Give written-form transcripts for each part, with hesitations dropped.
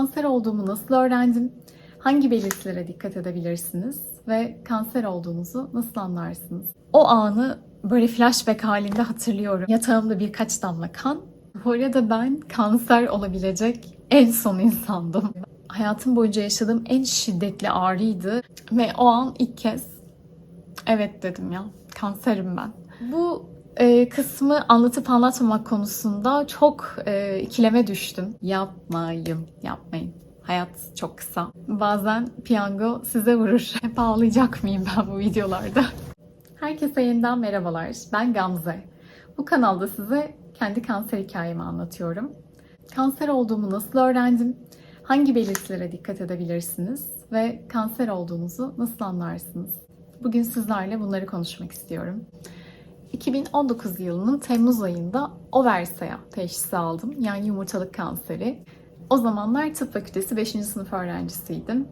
Kanser olduğumu nasıl öğrendim? Hangi belirtilere dikkat edebilirsiniz? Ve kanser olduğunuzu nasıl anlarsınız? O anı böyle flashback halinde hatırlıyorum. Yatağımda birkaç damla kan. Bu arada ben kanser olabilecek en son insandım. Hayatım boyunca yaşadığım en şiddetli ağrıydı. Ve o an ilk kez evet dedim ya, kanserim ben. Bu kısmı anlatıp anlatmamak konusunda çok ikileme düştüm. Yapmayın. Hayat çok kısa. Bazen piyango size vurur. Hep ağlayacak mıyım ben bu videolarda? Herkese yeniden merhabalar. Ben Gamze. Bu kanalda size kendi kanser hikayemi anlatıyorum. Kanser olduğumu nasıl öğrendim? Hangi belirtilere dikkat edebilirsiniz? Ve kanser olduğunuzu nasıl anlarsınız? Bugün sizlerle bunları konuşmak istiyorum. 2019 yılının Temmuz ayında oversea teşhisi aldım. Yani yumurtalık kanseri. O zamanlar tıp fakültesi 5. sınıf öğrencisiydim.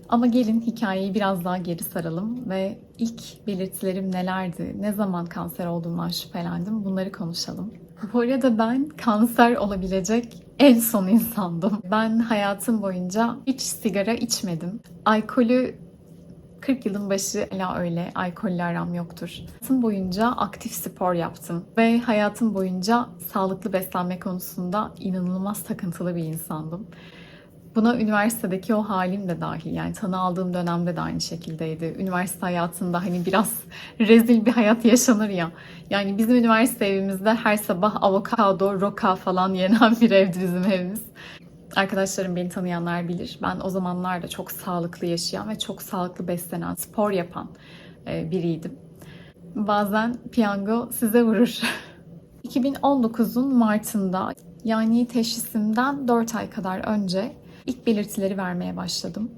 Ama gelin hikayeyi biraz daha geri saralım ve ilk belirtilerim nelerdi, ne zaman kanser olduğumdan şüphelendim, bunları konuşalım. Bu arada ben kanser olabilecek en son insandım. Ben hayatım boyunca hiç sigara içmedim. Alkolü 40 yılın başı hala öyle. Alkolle aram yoktur. Hayatım boyunca aktif spor yaptım. Ve hayatım boyunca sağlıklı beslenme konusunda inanılmaz takıntılı bir insandım. Buna üniversitedeki o halim de dahil. Yani tanı aldığım dönemde de aynı şekildeydi. Üniversite hayatında hani biraz rezil bir hayat yaşanır ya. Yani bizim üniversite evimizde her sabah avokado, roka falan yenen bir evdi bizim evimiz. Arkadaşlarım, beni tanıyanlar bilir. Ben o zamanlarda çok sağlıklı yaşayan ve çok sağlıklı beslenen, spor yapan biriydim. Bazen piyango size vurur. 2019'un Mart'ında, yani teşhisimden 4 ay kadar önce ilk belirtileri vermeye başladım.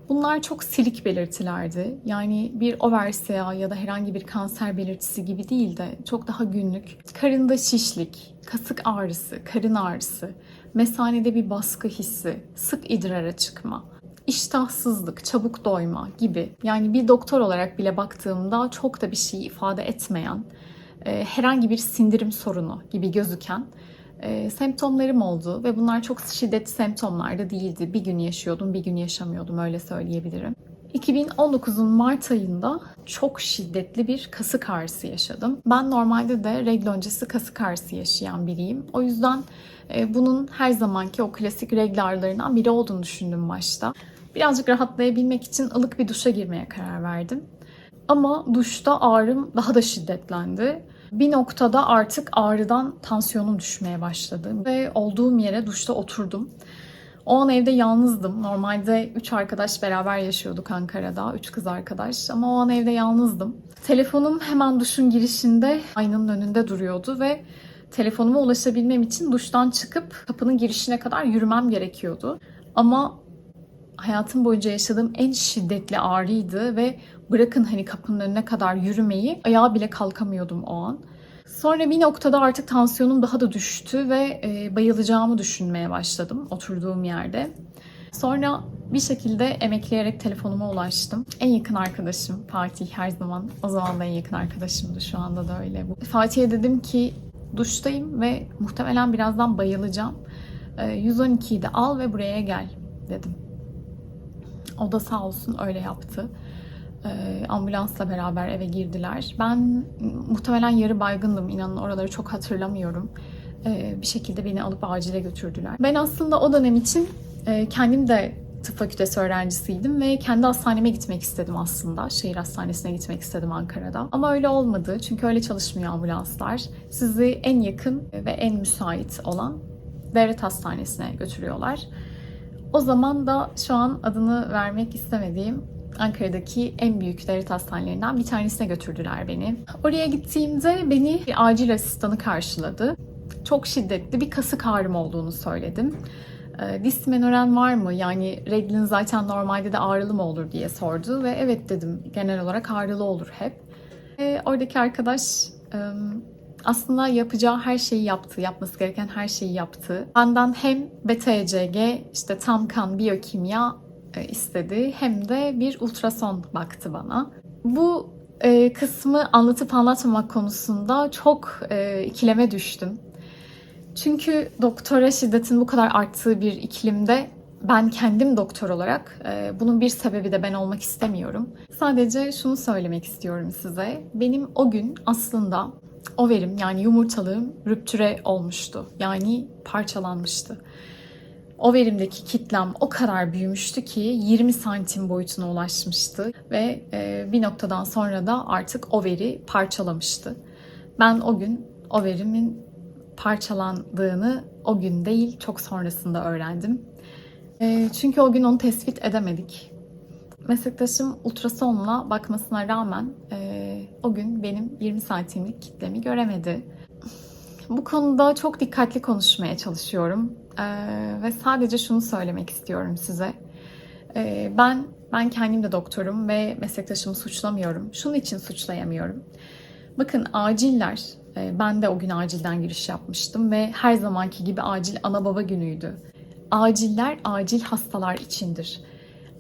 Bunlar çok silik belirtilerdi. Yani bir oversea ya da herhangi bir kanser belirtisi gibi değil de çok daha günlük. Karında şişlik, kasık ağrısı, karın ağrısı, mesanede bir baskı hissi, sık idrara çıkma, iştahsızlık, çabuk doyma gibi. Yani bir doktor olarak bile baktığımda çok da bir şey ifade etmeyen, herhangi bir sindirim sorunu gibi gözüken semptomlarım oldu ve bunlar çok şiddetli semptomlar da değildi. Bir gün yaşıyordum, bir gün yaşamıyordum, öyle söyleyebilirim. 2019'un Mart ayında çok şiddetli bir kasık ağrısı yaşadım. Ben normalde de regl öncesi kasık ağrısı yaşayan biriyim. O yüzden bunun her zamanki o klasik regl ağrılarından biri olduğunu düşündüm başta. Birazcık rahatlayabilmek için ılık bir duşa girmeye karar verdim. Ama duşta ağrım daha da şiddetlendi. Bir noktada artık ağrıdan tansiyonum düşmeye başladı ve olduğum yere duşta oturdum. O an evde yalnızdım. Normalde 3 arkadaş beraber yaşıyorduk Ankara'da. 3 kız arkadaş. Ama o an evde yalnızdım. Telefonum hemen duşun girişinde aynanın önünde duruyordu ve telefonuma ulaşabilmem için duştan çıkıp kapının girişine kadar yürümem gerekiyordu. Ama hayatım boyunca yaşadığım en şiddetli ağrıydı ve bırakın hani kapının önüne kadar yürümeyi, ayağa bile kalkamıyordum o an. Sonra bir noktada artık tansiyonum daha da düştü ve bayılacağımı düşünmeye başladım oturduğum yerde. Sonra bir şekilde emekleyerek telefonuma ulaştım. En yakın arkadaşım Fatih, her zaman. O zaman da en yakın arkadaşımdı, şu anda da öyle. Fatih'e dedim ki duştayım ve muhtemelen birazdan bayılacağım. 112'yi de al ve buraya gel dedim. O da sağ olsun öyle yaptı. Ambulansla beraber eve girdiler. Ben muhtemelen yarı baygındım. İnanın oraları çok hatırlamıyorum. Bir şekilde beni alıp acile götürdüler. Ben aslında o dönem için kendim de tıp fakültesi öğrencisiydim ve kendi hastaneme gitmek istedim aslında. Şehir hastanesine gitmek istedim Ankara'da. Ama öyle olmadı. Çünkü öyle çalışmıyor ambulanslar. Sizi en yakın ve en müsait olan devlet hastanesine götürüyorlar. O zaman da şu an adını vermek istemediğim Ankara'daki en büyük devlet hastanelerinden bir tanesine götürdüler beni. Oraya gittiğimde beni bir acil asistanı karşıladı. Çok şiddetli bir kasık ağrım olduğunu söyledim. Dismenoren var mı? Yani reglin zaten normalde de ağrılı mı olur diye sordu ve evet dedim, genel olarak ağrılı olur hep. Oradaki arkadaş aslında yapacağı her şeyi yaptı, yapması gereken her şeyi yaptı. Benden hem beta ECG, işte tam kan, biyokimya istedi, hem de bir ultrason baktı bana. Bu kısmı anlatıp anlatmamak konusunda çok ikileme düştüm. Çünkü doktora şiddetin bu kadar arttığı bir iklimde ben kendim doktor olarak bunun bir sebebi de ben olmak istemiyorum. Sadece şunu söylemek istiyorum size. Benim o gün aslında overim yani yumurtalığım rüptüre olmuştu. Yani parçalanmıştı. Overimdeki kitlem o kadar büyümüştü ki 20 santim boyutuna ulaşmıştı ve bir noktadan sonra da artık overi parçalamıştı. Ben o gün overimin parçalandığını o gün değil çok sonrasında öğrendim. Çünkü o gün onu tespit edemedik. Meslektaşım ultrasonla bakmasına rağmen o gün benim 20 santimlik kitlemi göremedi. Bu konuda çok dikkatli konuşmaya çalışıyorum ve sadece şunu söylemek istiyorum size. Ben kendim de doktorum ve meslektaşımı suçlamıyorum. Şunun için suçlayamıyorum. Bakın aciller, ben de o gün acilden giriş yapmıştım ve her zamanki gibi acil ana baba günüydü. Aciller acil hastalar içindir.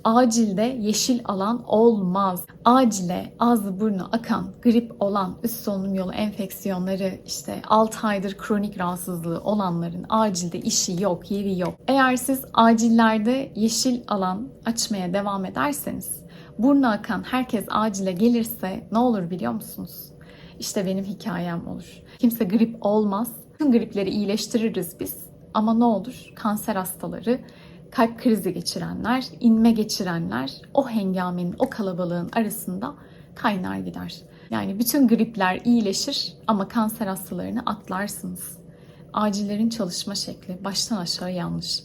Acilde yeşil alan olmaz. Acile ağzı burnu akan, grip olan, üst solunum yolu enfeksiyonları, işte 6 aydır kronik rahatsızlığı olanların acilde işi yok, yeri yok. Eğer siz acillerde yeşil alan açmaya devam ederseniz, burnu akan herkes acile gelirse ne olur biliyor musunuz? İşte benim hikayem olur. Kimse grip olmaz. Tüm gripleri iyileştiririz biz. Ama ne olur? Kanser hastaları, kalp krizi geçirenler, inme geçirenler o hengamenin, o kalabalığın arasında kaynar gider. Yani bütün gripler iyileşir ama kanser hastalarını atlarsınız. Acillerin çalışma şekli baştan aşağı yanlış.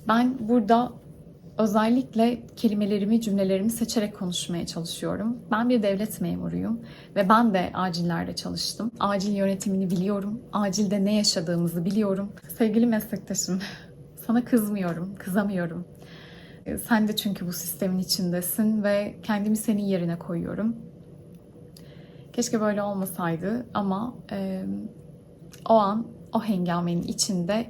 Ben burada özellikle kelimelerimi, cümlelerimi seçerek konuşmaya çalışıyorum. Ben bir devlet memuruyum ve ben de acillerde çalıştım. Acil yönetimini biliyorum. Acilde ne yaşadığımızı biliyorum. Sevgili meslektaşım, sana kızmıyorum, kızamıyorum. Sen de çünkü bu sistemin içindesin ve kendimi senin yerine koyuyorum. Keşke böyle olmasaydı ama o an, o hengamenin içinde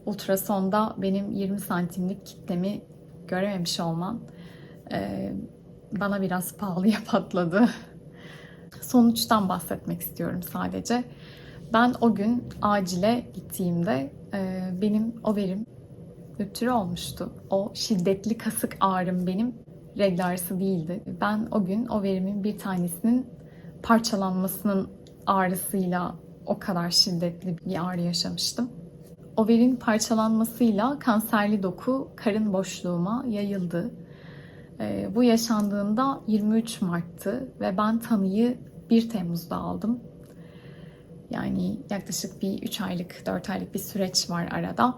ultrasonda benim 20 santimlik kitlemi görememiş olman bana biraz pahalıya patladı. Sonuçtan bahsetmek istiyorum sadece. Ben o gün acile gittiğimde benim overim rüptüre olmuştu. O şiddetli kasık ağrım benim regl ağrısı değildi. Ben o gün overimin bir tanesinin parçalanmasının ağrısıyla o kadar şiddetli bir ağrı yaşamıştım. Overin parçalanmasıyla kanserli doku karın boşluğuma yayıldı. Bu yaşandığında 23 Mart'tı ve ben tanıyı 1 Temmuz'da aldım. Yani yaklaşık bir 3 aylık, 4 aylık bir süreç var arada.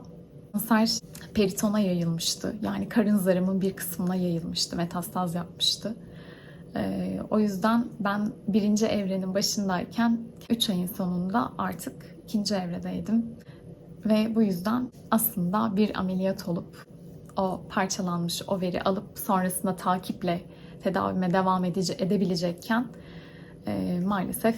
Kanser peritona yayılmıştı. Yani karın zarımın bir kısmına yayılmıştı, metastaz yapmıştı. O yüzden ben 1. evrenin başındayken 3 ayın sonunda artık 2. evredeydim. Ve bu yüzden aslında bir ameliyat olup o parçalanmış overi alıp sonrasında takiple tedavime devam edebilecekken maalesef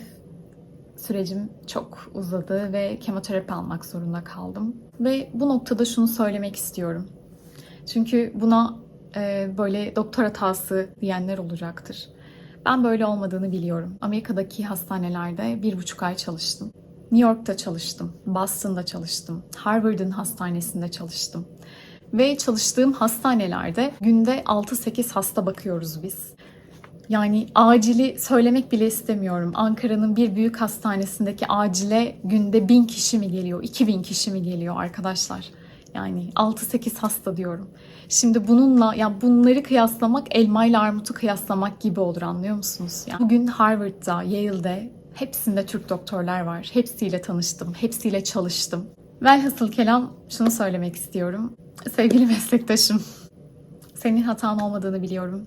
sürecim çok uzadı ve kemoterapi almak zorunda kaldım. Ve bu noktada şunu söylemek istiyorum. Çünkü buna böyle doktor hatası diyenler olacaktır. Ben böyle olmadığını biliyorum. Amerika'daki hastanelerde 1,5 ay çalıştım. New York'ta çalıştım, Boston'da çalıştım, Harvard'ın hastanesinde çalıştım. Ve çalıştığım hastanelerde günde 6-8 hasta bakıyoruz biz. Yani acili söylemek bile istemiyorum. Ankara'nın bir büyük hastanesindeki acile günde 1000 kişi mi geliyor, 2000 kişi mi geliyor arkadaşlar? Yani 6-8 hasta diyorum. Şimdi bununla, ya bunları kıyaslamak elma ile armutu kıyaslamak gibi olur, anlıyor musunuz? Yani bugün Harvard'da, Yale'de hepsinde Türk doktorlar var. Hepsiyle tanıştım, hepsiyle çalıştım. Velhasıl kelam şunu söylemek istiyorum. Sevgili meslektaşım, senin hatan olmadığını biliyorum.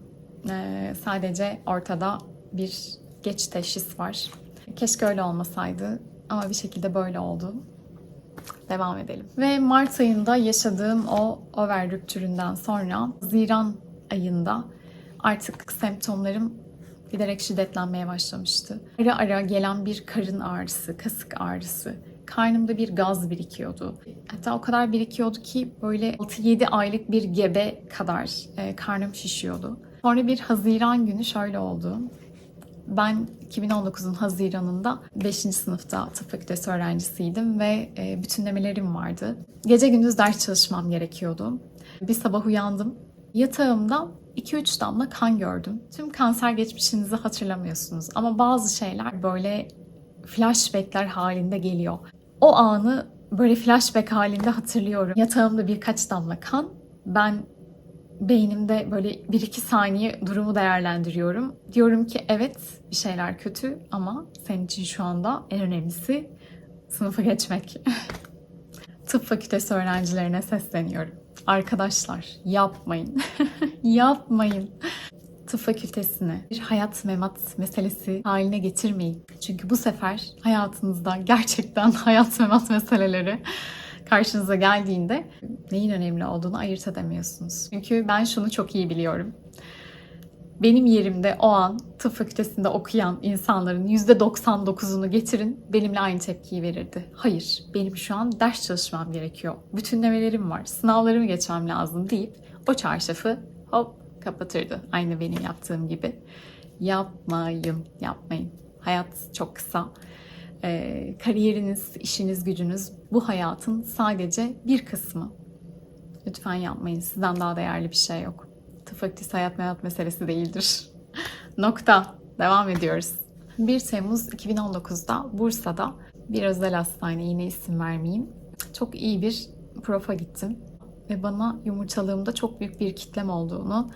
Sadece ortada bir geç teşhis var. Keşke öyle olmasaydı ama bir şekilde böyle oldu. Devam edelim. Ve Mart ayında yaşadığım o over rüptüründen sonra Haziran ayında artık semptomlarım giderek şiddetlenmeye başlamıştı. Ara ara gelen bir karın ağrısı, kasık ağrısı, karnımda bir gaz birikiyordu. Hatta o kadar birikiyordu ki böyle 6-7 aylık bir gebe kadar karnım şişiyordu. Sonra bir Haziran günü şöyle oldu. Ben 2019'un Haziran'ında 5. sınıfta tıp fakültesi öğrencisiydim ve bütünlemelerim vardı. Gece gündüz ders çalışmam gerekiyordu. Bir sabah uyandım. Yatağımda 2-3 damla kan gördüm. Tüm kanser geçmişinizi hatırlamıyorsunuz. Ama bazı şeyler böyle flashbackler halinde geliyor. O anı böyle flashback halinde hatırlıyorum. Yatağımda birkaç damla kan. Ben beynimde böyle 1-2 saniye durumu değerlendiriyorum. Diyorum ki evet, bir şeyler kötü ama senin için şu anda en önemlisi sınıfı geçmek. Tıp fakültesi öğrencilerine sesleniyorum. Arkadaşlar yapmayın. Yapmayın. Tıp fakültesini bir hayat memat meselesi haline getirmeyin. Çünkü bu sefer hayatınızda gerçekten hayat memat meseleleri karşınıza geldiğinde neyin önemli olduğunu ayırt edemiyorsunuz. Çünkü ben şunu çok iyi biliyorum. Benim yerimde o an tıp fakültesinde okuyan insanların %99'unu getirin, benimle aynı tepkiyi verirdi. Hayır, benim şu an ders çalışmam gerekiyor. Bütünlemelerim var, sınavlarımı geçmem lazım deyip o çarşafı hop kapatırdı. Aynı benim yaptığım gibi. Yapmayın, yapmayın. Hayat çok kısa. Kariyeriniz, işiniz, gücünüz bu hayatın sadece bir kısmı. Lütfen yapmayın. Sizden daha değerli bir şey yok. Tıp fakültesi hayat memat meselesi değildir. Nokta. Devam ediyoruz. 1 Temmuz 2019'da Bursa'da bir özel hastane, yine isim vermeyeyim, çok iyi bir profa gittim. Ve bana yumurtalığımda çok büyük bir kitlem olduğunu,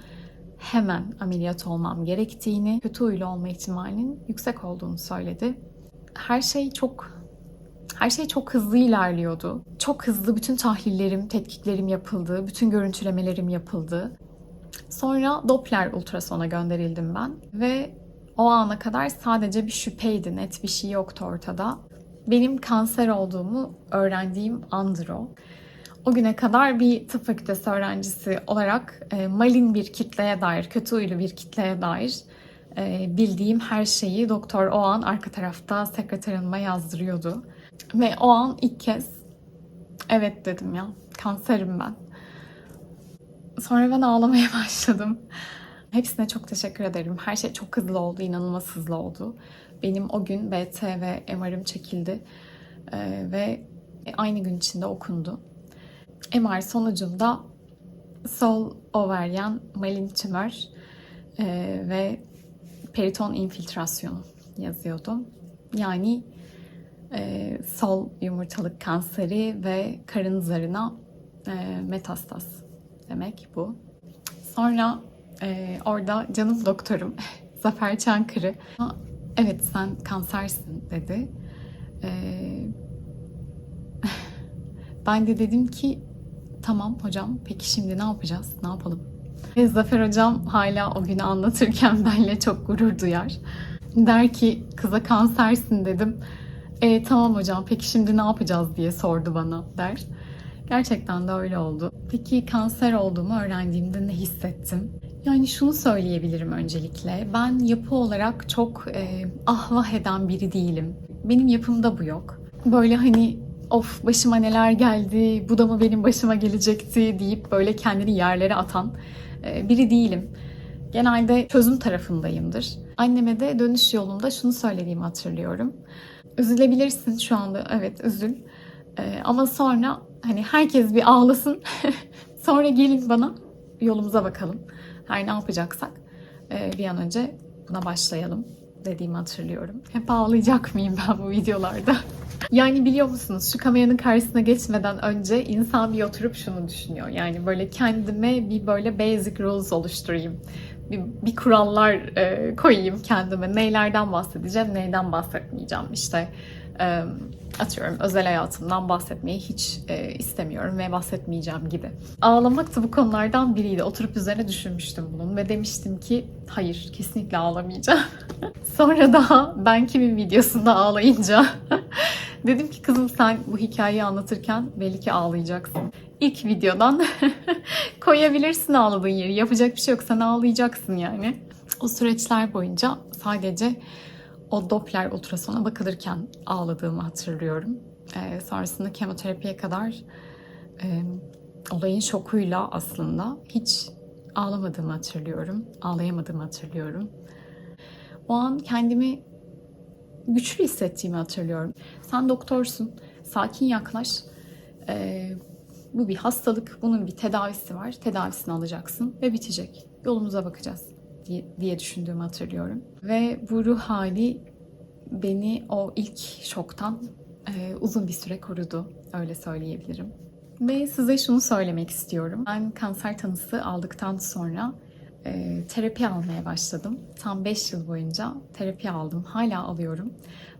hemen ameliyat olmam gerektiğini, kötü huylu olma ihtimalinin yüksek olduğunu söyledi. Her şey çok hızlı ilerliyordu. Çok hızlı bütün tahlillerim, tetkiklerim yapıldı, bütün görüntülemelerim yapıldı. Sonra Doppler ultrasona gönderildim ben ve o ana kadar sadece bir şüpheydi, net bir şey yoktu ortada. Benim kanser olduğumu öğrendiğim andır o. O güne kadar bir tıp fakültesi öğrencisi olarak malin bir kitleye dair, kötü huylu bir kitleye dair bildiğim her şeyi doktor o an arka tarafta sekreter hanıma yazdırıyordu. Ve o an ilk kez evet dedim, ya kanserim ben. Sonra ben ağlamaya başladım. Hepsine çok teşekkür ederim. Her şey çok hızlı oldu, inanılmaz hızlı oldu. Benim o gün BT ve MR'ım çekildi ve aynı gün içinde okundu. MR sonucunda sol ovaryen malin tümör ve periton infiltrasyonu yazıyordu. Yani sol yumurtalık kanseri ve karın zarına metastaz demek bu. Sonra orada canım doktorum Zafer Çankırı, evet sen kansersin dedi. Ben de dedim ki tamam hocam, peki şimdi ne yapacağız, ne yapalım? Ve Zafer hocam hala o günü anlatırken benimle çok gurur duyar. Der ki kıza kansersin dedim. Tamam hocam, peki şimdi ne yapacağız diye sordu bana der. Gerçekten de öyle oldu. Peki kanser olduğumu öğrendiğimde ne hissettim? Yani şunu söyleyebilirim öncelikle. Ben yapı olarak çok ahvah eden biri değilim. Benim yapımda bu yok. Böyle hani of başıma neler geldi, bu da mı benim başıma gelecekti deyip böyle kendini yerlere atan biri değilim. Genelde çözüm tarafındayımdır. Anneme de dönüş yolunda şunu söylediğimi hatırlıyorum. Üzülebilirsin şu anda, evet üzül. Ama sonra hani herkes bir ağlasın. Sonra gelin bana, yolumuza bakalım. Her ne yapacaksak bir an önce buna başlayalım dediğimi hatırlıyorum. Hep ağlayacak mıyım ben bu videolarda? Yani biliyor musunuz, şu kameranın karşısına geçmeden önce insan bir oturup şunu düşünüyor. Yani böyle kendime bir böyle basic rules oluşturayım. Bir kurallar koyayım kendime. Neylerden bahsedeceğim, neyden bahsetmeyeceğim. İşte atıyorum özel hayatımdan bahsetmeyi hiç istemiyorum ve bahsetmeyeceğim gibi. Ağlamak da bu konulardan biriydi. Oturup üzerine düşünmüştüm bunun ve demiştim ki hayır, kesinlikle ağlamayacağım. Sonra daha ben kimin videosunda ağlayınca dedim ki kızım sen bu hikayeyi anlatırken belli ki ağlayacaksın. İlk videodan koyabilirsin ağladığın yeri. Yapacak bir şey yok. Sen ağlayacaksın yani. O süreçler boyunca sadece o Doppler ultrasona bakılırken ağladığımı hatırlıyorum. Sonrasında kemoterapiye kadar olayın şokuyla aslında hiç ağlamadığımı hatırlıyorum. Ağlayamadığımı hatırlıyorum. O an kendimi güçlü hissettiğimi hatırlıyorum. Sen doktorsun. Sakin yaklaş. Bu bir hastalık, bunun bir tedavisi var. Tedavisini alacaksın ve bitecek. Yolumuza bakacağız diye düşündüğümü hatırlıyorum. Ve bu ruh hali beni o ilk şoktan uzun bir süre korudu. Öyle söyleyebilirim. Ve size şunu söylemek istiyorum. Ben kanser tanısı aldıktan sonra terapi almaya başladım. Tam 5 yıl boyunca terapi aldım. Hala alıyorum.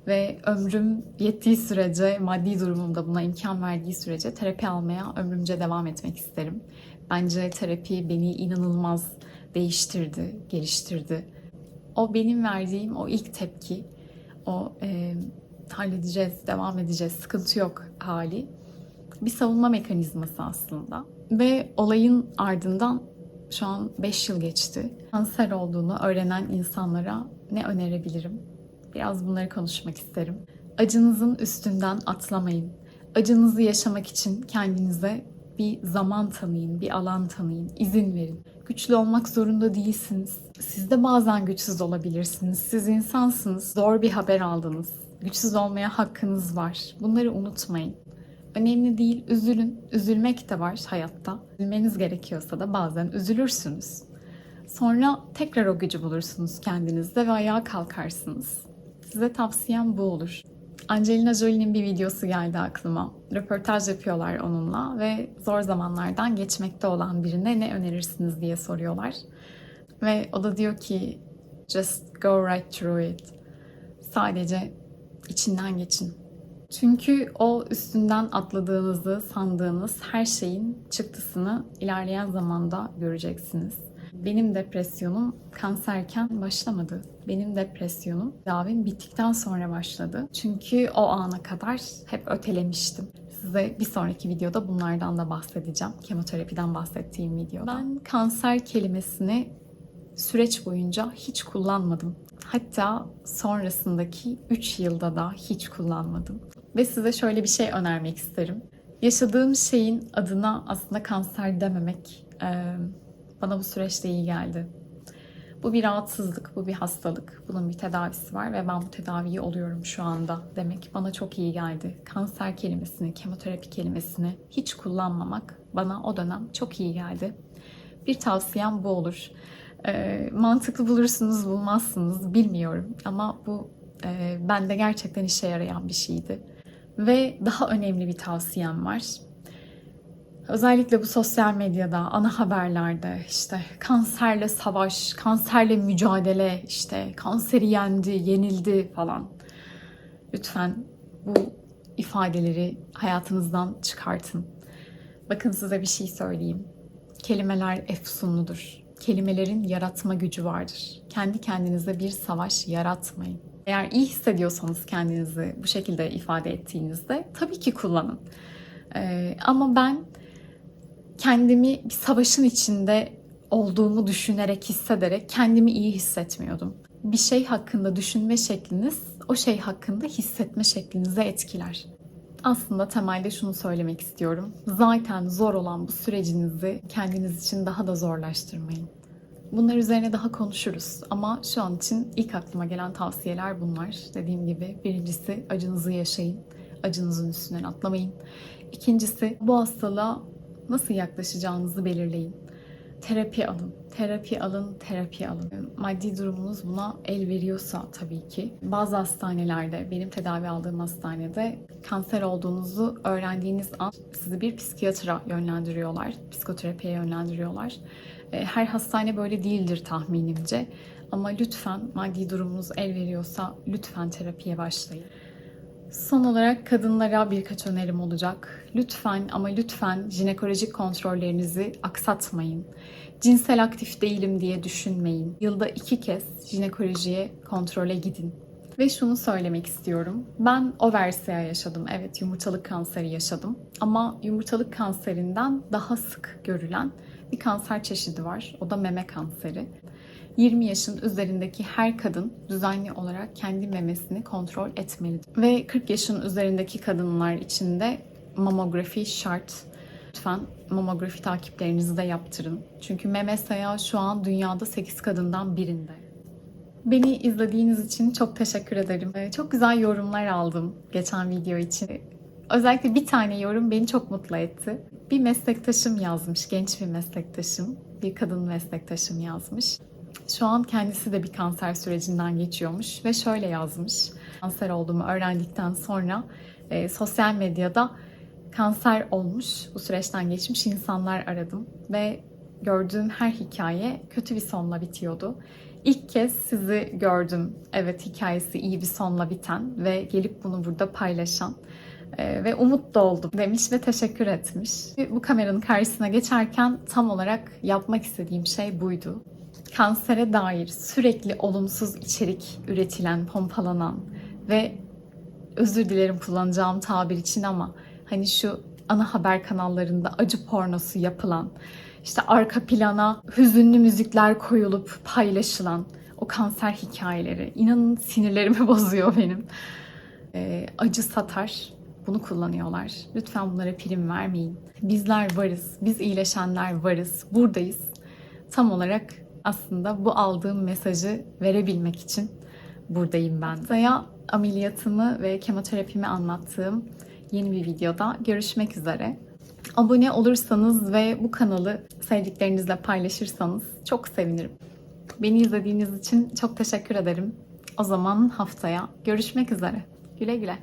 Ve ömrüm yettiği sürece, maddi durumum da buna imkan verdiği sürece terapi almaya ömrümce devam etmek isterim. Bence terapi beni inanılmaz değiştirdi, geliştirdi. O benim verdiğim o ilk tepki, o halledeceğiz, devam edeceğiz, sıkıntı yok hali bir savunma mekanizması aslında. Ve olayın ardından şu an 5 yıl geçti. Kanser olduğunu öğrenen insanlara ne önerebilirim? Biraz bunları konuşmak isterim. Acınızın üstünden atlamayın. Acınızı yaşamak için kendinize bir zaman tanıyın, bir alan tanıyın, izin verin. Güçlü olmak zorunda değilsiniz. Siz de bazen güçsüz olabilirsiniz. Siz insansınız. Zor bir haber aldınız. Güçsüz olmaya hakkınız var. Bunları unutmayın. Önemli değil, üzülün. Üzülmek de var hayatta. Üzülmeniz gerekiyorsa da bazen üzülürsünüz. Sonra tekrar o gücü bulursunuz kendinizde ve ayağa kalkarsınız. Size tavsiyem bu olur. Angelina Jolie'nin bir videosu geldi aklıma. Röportaj yapıyorlar onunla ve zor zamanlardan geçmekte olan birine ne önerirsiniz diye soruyorlar. Ve o da diyor ki, just go right through it. Sadece içinden geçin. Çünkü o üstünden atladığınızı sandığınız her şeyin çıktısını ilerleyen zamanda göreceksiniz. Benim depresyonum kanserken başlamadı. Benim depresyonum tedavim bittikten sonra başladı. Çünkü o ana kadar hep ötelemiştim. Size bir sonraki videoda bunlardan da bahsedeceğim. Kemoterapiden bahsettiğim videoda. Ben kanser kelimesini süreç boyunca hiç kullanmadım. Hatta sonrasındaki 3 yılda da hiç kullanmadım. Ve size şöyle bir şey önermek isterim. Yaşadığım şeyin adına aslında kanser dememek bana bu süreçte iyi geldi. Bu bir rahatsızlık, bu bir hastalık. Bunun bir tedavisi var ve ben bu tedaviyi oluyorum şu anda demek bana çok iyi geldi. Kanser kelimesini, kemoterapi kelimesini hiç kullanmamak bana o dönem çok iyi geldi. Bir tavsiyem bu olur. Mantıklı bulursunuz, bulmazsınız bilmiyorum. Ama bu bende gerçekten işe yarayan bir şeydi. Ve daha önemli bir tavsiyem var. Özellikle bu sosyal medyada, ana haberlerde işte kanserle savaş, kanserle mücadele, işte kanseri yendi, yenildi falan. Lütfen bu ifadeleri hayatınızdan çıkartın. Bakın size bir şey söyleyeyim. Kelimeler efsunludur. Kelimelerin yaratma gücü vardır. Kendi kendinize bir savaş yaratmayın. Eğer iyi hissediyorsanız kendinizi bu şekilde ifade ettiğinizde tabii ki kullanın. Ama ben kendimi bir savaşın içinde olduğumu düşünerek, hissederek kendimi iyi hissetmiyordum. Bir şey hakkında düşünme şekliniz, o şey hakkında hissetme şeklinize etkiler. Aslında temelde şunu söylemek istiyorum. Zaten zor olan bu sürecinizi kendiniz için daha da zorlaştırmayın. Bunlar üzerine daha konuşuruz ama şu an için ilk aklıma gelen tavsiyeler bunlar. Dediğim gibi birincisi acınızı yaşayın. Acınızın üstünden atlamayın. İkincisi bu hastalığa nasıl yaklaşacağınızı belirleyin. Terapi alın, terapi alın, terapi alın. Maddi durumunuz buna el veriyorsa tabii ki. Bazı hastanelerde, benim tedavi aldığım hastanede kanser olduğunuzu öğrendiğiniz an sizi bir psikiyatra yönlendiriyorlar, psikoterapiye yönlendiriyorlar. Her hastane böyle değildir tahminimce. Ama lütfen maddi durumunuz el veriyorsa lütfen terapiye başlayın. Son olarak kadınlara birkaç önerim olacak. Lütfen ama lütfen jinekolojik kontrollerinizi aksatmayın. Cinsel aktif değilim diye düşünmeyin. Yılda 2 kez jinekolojiye kontrole gidin. Ve şunu söylemek istiyorum. Ben overseya yaşadım. Evet, yumurtalık kanseri yaşadım. Ama yumurtalık kanserinden daha sık görülen bir kanser çeşidi var. O da meme kanseri. 20 yaşın üzerindeki her kadın düzenli olarak kendi memesini kontrol etmelidir. Ve 40 yaşın üzerindeki kadınlar için de mamografi şart. Lütfen mamografi takiplerinizi de yaptırın. Çünkü meme sayağı şu an dünyada 8 kadından birinde. Beni izlediğiniz için çok teşekkür ederim. Çok güzel yorumlar aldım geçen video için. Özellikle bir tane yorum beni çok mutlu etti. Bir meslektaşım yazmış, genç bir meslektaşım, bir kadın meslektaşım yazmış. Şu an kendisi de bir kanser sürecinden geçiyormuş ve şöyle yazmış. Kanser olduğumu öğrendikten sonra sosyal medyada kanser olmuş, bu süreçten geçmiş insanlar aradım ve gördüğüm her hikaye kötü bir sonla bitiyordu. İlk kez sizi gördüm. Evet, hikayesi iyi bir sonla biten ve gelip bunu burada paylaşan ve umut da oldum demiş ve teşekkür etmiş. Bu kameranın karşısına geçerken tam olarak yapmak istediğim şey buydu. Kansere dair sürekli olumsuz içerik üretilen, pompalanan ve özür dilerim kullanacağım tabir için ama hani şu ana haber kanallarında acı pornosu yapılan, işte arka plana hüzünlü müzikler koyulup paylaşılan o kanser hikayeleri inanın sinirlerimi bozuyor benim. Acı satar. Bunu kullanıyorlar. Lütfen bunlara prim vermeyin. Bizler varız. Biz iyileşenler varız. Buradayız. Tam olarak aslında bu aldığım mesajı verebilmek için buradayım ben. Haftaya ameliyatımı ve kemoterapimi anlattığım yeni bir videoda görüşmek üzere. Abone olursanız ve bu kanalı sevdiklerinizle paylaşırsanız çok sevinirim. Beni izlediğiniz için çok teşekkür ederim. O zaman haftaya görüşmek üzere. Güle güle.